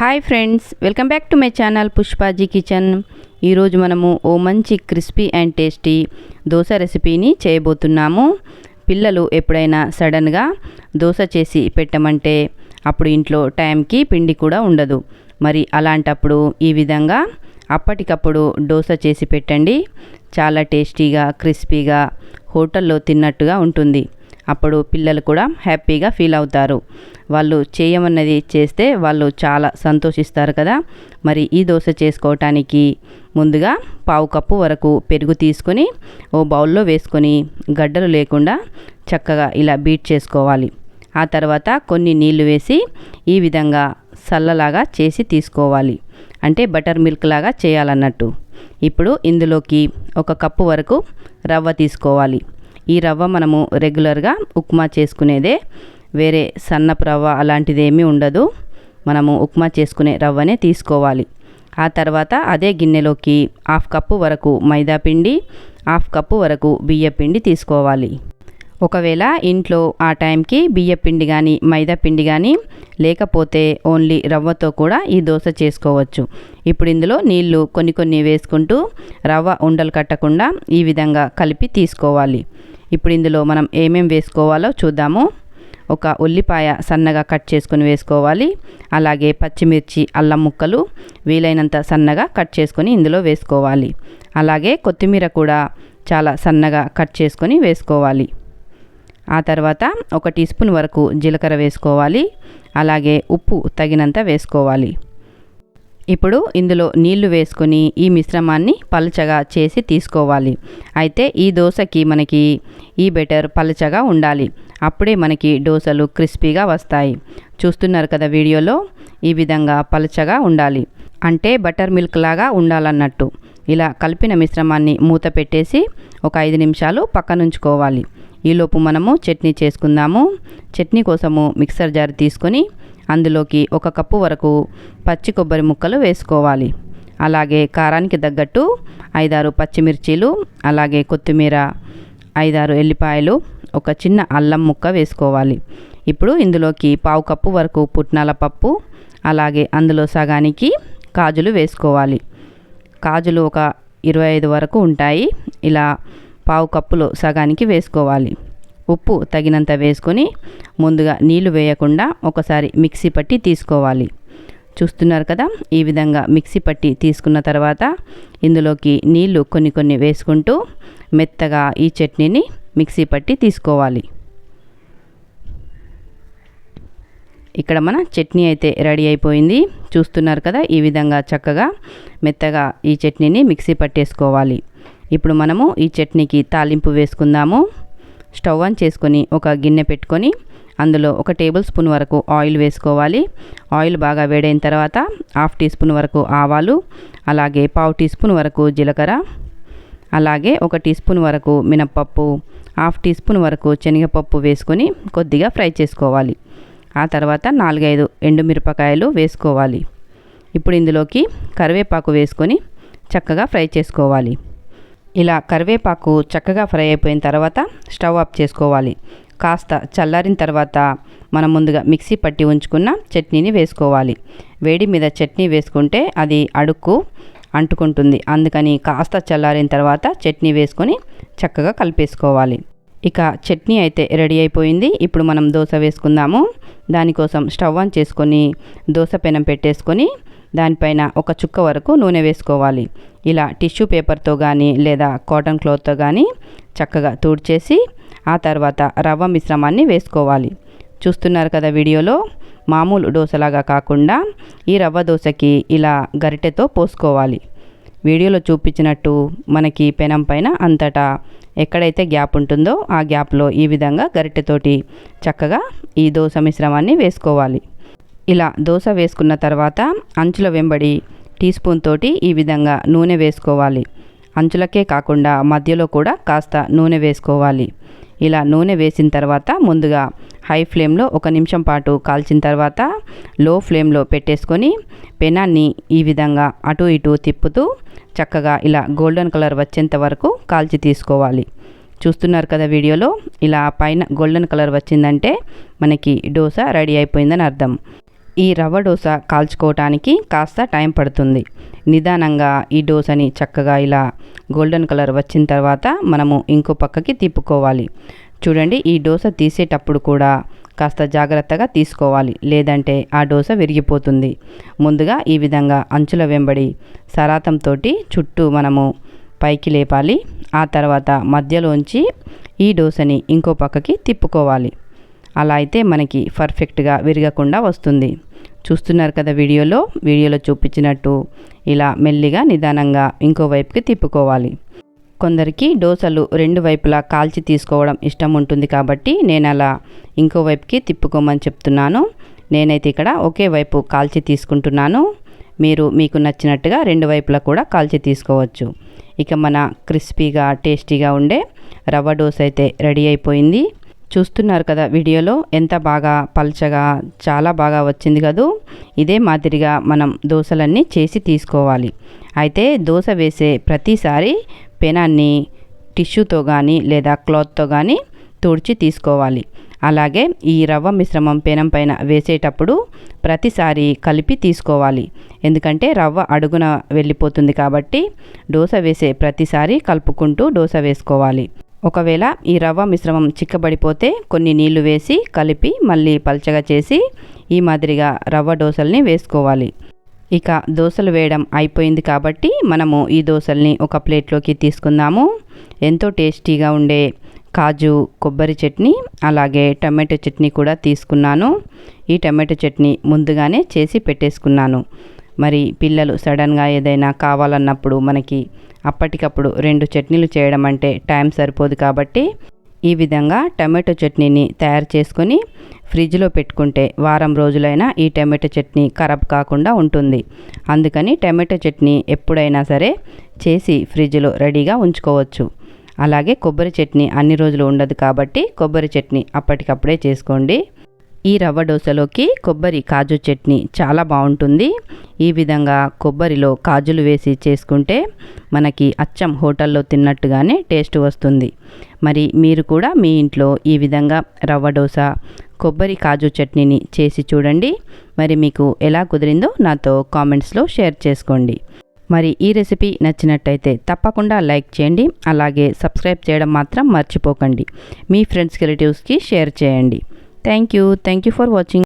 Hi friends, welcome back to my channel Pushpaji kitchen. ఈరోజు మనము ఓ మంచి క్రిస్పీ అండ్ టేస్టీ దోశ రెసిపీని చేయబోతున్నాము. పిల్లలు ఎప్పుడైనా సడన్గా దోశ చేసి పెట్టమంటే అప్పుడు ఇంట్లో టైంకి పిండి కూడా ఉండదు. మరి అలాంటప్పుడు ఈ విధంగా అప్పటికప్పుడు దోశ చేసి పెట్టండి. చాలా టేస్టీగా క్రిస్పీగా హోటల్లో తిన్నట్టుగా ఉంటుంది. అప్పుడు పిల్లలు కూడా హ్యాపీగా ఫీల్ అవుతారు. వాళ్ళు చేయమన్నది చేస్తే వాళ్ళు చాలా సంతోషిస్తారు కదా. మరి ఈ దోశ చేసుకోవటానికి ముందుగా పావు కప్పు వరకు పెరుగు తీసుకొని ఓ బౌల్లో వేసుకొని గడ్డలు లేకుండా చక్కగా ఇలా బీట్ చేసుకోవాలి. ఆ తర్వాత కొన్ని నీళ్లు వేసి ఈ విధంగా సల్లలాగా చేసి తీసుకోవాలి. అంటే బటర్ మిల్క్ లాగా చేయాలన్నట్టు. ఇప్పుడు ఇందులోకి ఒక కప్పు వరకు రవ్వ తీసుకోవాలి. ఈ రవ్వ మనము రెగ్యులర్గా ఉప్మా చేసుకునేదే, వేరే సన్నపు రవ్వ అలాంటిదేమీ ఉండదు. మనము ఉప్మా చేసుకునే రవ్వనే తీసుకోవాలి. ఆ తర్వాత అదే గిన్నెలోకి హాఫ్ కప్పు వరకు మైదా పిండి, హాఫ్ కప్పు వరకు బియ్య పిండి తీసుకోవాలి. ఒకవేళ ఇంట్లో ఆ టైంకి బియ్య పిండి కానీ మైదా పిండి కానీ లేకపోతే ఓన్లీ రవ్వతో కూడా ఈ దోశ చేసుకోవచ్చు. ఇప్పుడు ఇందులో నీళ్లు కొన్ని వేసుకుంటూ రవ్వ ఉండలు కట్టకుండా ఈ విధంగా కలిపి తీసుకోవాలి. ఇప్పుడు ఇందులో మనం ఏమేం వేసుకోవాలో చూద్దాము. ఒక ఉల్లిపాయ సన్నగా కట్ చేసుకొని వేసుకోవాలి. అలాగే పచ్చిమిర్చి, అల్లం ముక్కలు వీలైనంత సన్నగా కట్ చేసుకొని ఇందులో వేసుకోవాలి. అలాగే కొత్తిమీర కూడా చాలా సన్నగా కట్ చేసుకొని వేసుకోవాలి. ఆ తర్వాత ఒక టీ స్పూన్ వరకు జీలకర్ర వేసుకోవాలి. అలాగే ఉప్పు తగినంత వేసుకోవాలి. ఇప్పుడు ఇందులో నీళ్లు వేసుకొని ఈ మిశ్రమాన్ని పలుచగా చేసి తీసుకోవాలి. అయితే ఈ దోశకి మనకి ఈ బెటర్ పలుచగా ఉండాలి. అప్పుడే మనకి దోశలు క్రిస్పీగా వస్తాయి. చూస్తున్నారు కదా వీడియోలో, ఈ విధంగా పలుచగా ఉండాలి. అంటే బటర్ మిల్క్ లాగా ఉండాలన్నట్టు. ఇలా కలిపిన మిశ్రమాన్ని మూత పెట్టేసి ఒక 5 నిమిషాలు పక్కనుంచుకోవాలి. ఈలోపు మనము చట్నీ చేసుకుందాము. చట్నీ కోసము మిక్సర్ జార్ తీసుకొని అందులోకి ఒక కప్పు వరకు పచ్చి కొబ్బరి ముక్కలు వేసుకోవాలి. అలాగే కారానికి తగ్గట్టు 5-6 పచ్చిమిర్చీలు, అలాగే కొత్తిమీర, 5-6 ఎల్లిపాయలు, ఒక చిన్న అల్లం ముక్క వేసుకోవాలి. ఇప్పుడు ఇందులోకి పావు కప్పు వరకు పుట్నాల పప్పు, అలాగే అందులో సగానికి కాజులు వేసుకోవాలి. కాజులు ఒక 25 వరకు ఉంటాయి. ఇలా పావు కప్పులో సగానికి వేసుకోవాలి. ఉప్పు తగినంత వేసుకొని ముందుగా నీళ్లు వేయకుండా ఒకసారి మిక్సీ పట్టి తీసుకోవాలి. చూస్తున్నారు కదా, ఈ విధంగా మిక్సీ పట్టి తీసుకున్న తర్వాత ఇందులోకి నీళ్లు కొన్ని వేసుకుంటూ మెత్తగా ఈ చట్నీని మిక్సీ పట్టి తీసుకోవాలి. ఇక్కడ మన చట్నీ అయితే రెడీ అయిపోయింది. చూస్తున్నారు కదా, ఈ విధంగా చక్కగా మెత్తగా ఈ చట్నీని మిక్సీ పట్టేసుకోవాలి. ఇప్పుడు మనము ఈ చట్నీకి తాలింపు వేసుకుందాము. స్టవ్ ఆన్ చేసుకొని ఒక గిన్నె పెట్టుకొని అందులో ఒక టేబుల్ స్పూన్ వరకు ఆయిల్ వేసుకోవాలి. ఆయిల్ బాగా వేడైన తర్వాత హాఫ్ టీ స్పూన్ వరకు ఆవాలు, అలాగే పావు టీ స్పూన్ వరకు జీలకర్ర, అలాగే ఒక టీ స్పూన్ వరకు మినప్పప్పు, హాఫ్ టీ స్పూన్ వరకు శనగపప్పు వేసుకొని కొద్దిగా ఫ్రై చేసుకోవాలి. ఆ తర్వాత 4-5 ఎండుమిరపకాయలు వేసుకోవాలి. ఇప్పుడు ఇందులోకి కరివేపాకు వేసుకొని చక్కగా ఫ్రై చేసుకోవాలి. ఇలా కరివేపాకు చక్కగా ఫ్రై అయిపోయిన తర్వాత స్టవ్ ఆఫ్ చేసుకోవాలి. కాస్త చల్లారిన తర్వాత మనం ముందుగా మిక్సీ పట్టి ఉంచుకున్న చట్నీని వేసుకోవాలి. వేడి మీద చట్నీ వేసుకుంటే అది అడుక్కు అంటుకుంటుంది. అందుకని కాస్త చల్లారిన తర్వాత చట్నీ వేసుకొని చక్కగా కలిపేసుకోవాలి. ఇక చట్నీ అయితే రెడీ అయిపోయింది. ఇప్పుడు మనం దోశ వేసుకుందాము. దానికోసం స్టవ్ ఆన్ చేసుకొని దోశ పెనం పెట్టేసుకొని దానిపైన ఒక చుక్క వరకు నూనె వేసుకోవాలి. ఇలా టిష్యూ పేపర్తో కానీ లేదా కాటన్ క్లాత్తో కానీ చక్కగా తుడిచేసి ఆ తర్వాత రవ్వ మిశ్రమాన్ని వేసుకోవాలి. చూస్తున్నారు కదా వీడియోలో, మామూలు దోశలాగా కాకుండా ఈ రవ్వ దోశకి ఇలా గరిటెతో పోసుకోవాలి. వీడియోలో చూపించినట్టు మనకి పెనం పైన అంతటా ఎక్కడైతే గ్యాప్ ఉంటుందో ఆ గ్యాప్లో ఈ విధంగా గరిటెతోటి చక్కగా ఈ దోశ మిశ్రమాన్ని వేసుకోవాలి. ఇలా దోశ వేసుకున్న తర్వాత అంచుల వెంబడి టీ స్పూన్ తోటి ఈ విధంగా నూనె వేసుకోవాలి. అంచులకే కాకుండా మధ్యలో కూడా కాస్త నూనె వేసుకోవాలి. ఇలా నూనె వేసిన తర్వాత ముందుగా హై ఫ్లేమ్లో 1 నిమిషం పాటు కాల్చిన తర్వాత లో ఫ్లేమ్లో పెట్టేసుకొని పెనాన్ని ఈ విధంగా అటు ఇటు తిప్పుతూ చక్కగా ఇలా గోల్డెన్ కలర్ వచ్చేంత వరకు కాల్చి తీసుకోవాలి. చూస్తున్నారు కదా వీడియోలో, ఇలా పైన గోల్డెన్ కలర్ వచ్చిందంటే మనకి దోశ రెడీ అయిపోయిందని అర్థం. ఈ రవ్వ దోశ కాల్చుకోవటానికి కాస్త టైం పడుతుంది. నిదానంగా ఈ దోశని చక్కగా ఇలా గోల్డెన్ కలర్ వచ్చిన తర్వాత మనము ఇంకో పక్కకి తిప్పుకోవాలి. చూడండి, ఈ దోశ తీసేటప్పుడు కూడా కాస్త జాగ్రత్తగా తీసుకోవాలి, లేదంటే ఆ దోశ విరిగిపోతుంది. ముందుగా ఈ విధంగా అంచుల వెంబడి సరాతంతో చుట్టూ మనము పైకి లేపాలి. ఆ తర్వాత మధ్యలోంచి ఈ దోశని ఇంకో పక్కకి తిప్పుకోవాలి. అలా అయితే మనకి పర్ఫెక్ట్గా విరగకుండా వస్తుంది. చూస్తున్నారు కదా, వీడియోలో చూపించినట్టు ఇలా మెల్లిగా నిదానంగా ఇంకో వైపుకి తిప్పుకోవాలి. కొందరికి దోశలు రెండు వైపులా కాల్చి తీసుకోవడం ఇష్టం ఉంటుంది కాబట్టి నేను అలా ఇంకో వైపుకి తిప్పుకోమని చెప్తున్నాను. నేనైతే ఇక్కడ ఒకే వైపు కాల్చి తీసుకుంటున్నాను. మీరు మీకు నచ్చినట్టుగా రెండు వైపులా కూడా కాల్చి తీసుకోవచ్చు. ఇక మన క్రిస్పీగా టేస్టీగా ఉండే రవ్వ దోశ అయితే రెడీ అయిపోయింది. చూస్తున్నారు కదా, వీడియోలో ఎంత బాగా పల్చగా చాలా బాగా వచ్చింది కదూ. ఇదే మాదిరిగా మనం దోశలన్నీ చేసి తీసుకోవాలి. అయితే దోశ వేసే ప్రతిసారి పెనాన్ని టిష్యూతో కానీ లేదా క్లాత్తో కానీ తుడిచి తీసుకోవాలి. అలాగే ఈ రవ్వ మిశ్రమం పెనం పైన వేసేటప్పుడు ప్రతిసారి కలిపి తీసుకోవాలి. ఎందుకంటే రవ్వ అడుగున వెళ్ళిపోతుంది కాబట్టి దోశ వేసే ప్రతిసారి కలుపుకుంటూ దోశ వేసుకోవాలి. ఒకవేళ ఈ రవ్వ మిశ్రమం చిక్కబడిపోతే కొన్ని నీళ్లు వేసి కలిపి మళ్ళీ పల్చగా చేసి ఈ మాదిరిగా రవ్వ దోశల్ని వేసుకోవాలి. ఇక దోశలు వేయడం అయిపోయింది కాబట్టి మనము ఈ దోశల్ని ఒక ప్లేట్లోకి తీసుకుందాము. ఎంతో టేస్టీగా ఉండే కాజు కొబ్బరి చట్నీ అలాగే టమాటో చట్నీ కూడా తీసుకున్నాను. ఈ టమాటో చట్నీ ముందుగానే చేసి పెట్టేసుకున్నాను. మరి పిల్లలు సడన్గా ఏదైనా కావాలన్నప్పుడు మనకి అప్పటికప్పుడు రెండు చట్నీలు చేయడం అంటే టైం సరిపోదు కాబట్టి ఈ విధంగా టమాటో చట్నీని తయారు చేసుకొని ఫ్రిడ్జ్లో పెట్టుకుంటే వారం రోజులైనా ఈ టమాటో చట్నీ ఖరాబ్ కాకుండా ఉంటుంది. అందుకని టమాటో చట్నీ ఎప్పుడైనా సరే చేసి ఫ్రిడ్జ్లో రెడీగా ఉంచుకోవచ్చు. అలాగే కొబ్బరి చట్నీ అన్ని రోజులు ఉండదు కాబట్టి కొబ్బరి చట్నీ అప్పటికప్పుడే చేసుకోండి. ఈ రవ్వ దోశలోకి కొబ్బరి కాజు చట్నీ చాలా బాగుంటుంది. ఈ విధంగా కొబ్బరిలో కాజులు వేసి చేసుకుంటే మనకి అచ్చం హోటల్లో తిన్నట్టుగానే టేస్ట్ వస్తుంది. మరి మీరు కూడా మీ ఇంట్లో ఈ విధంగా రవ్వ దోశ కొబ్బరి కాజు చట్నీని చేసి చూడండి. మరి మీకు ఎలా కుదిరిందో నాతో కామెంట్స్లో షేర్ చేసుకోండి. మరి ఈ రెసిపీ నచ్చినట్టయితే తప్పకుండా లైక్ చేయండి. అలాగే సబ్స్క్రైబ్ చేయడం మాత్రం మర్చిపోకండి. మీ ఫ్రెండ్స్ రిలేటివ్స్కి షేర్ చేయండి. Thank you for watching.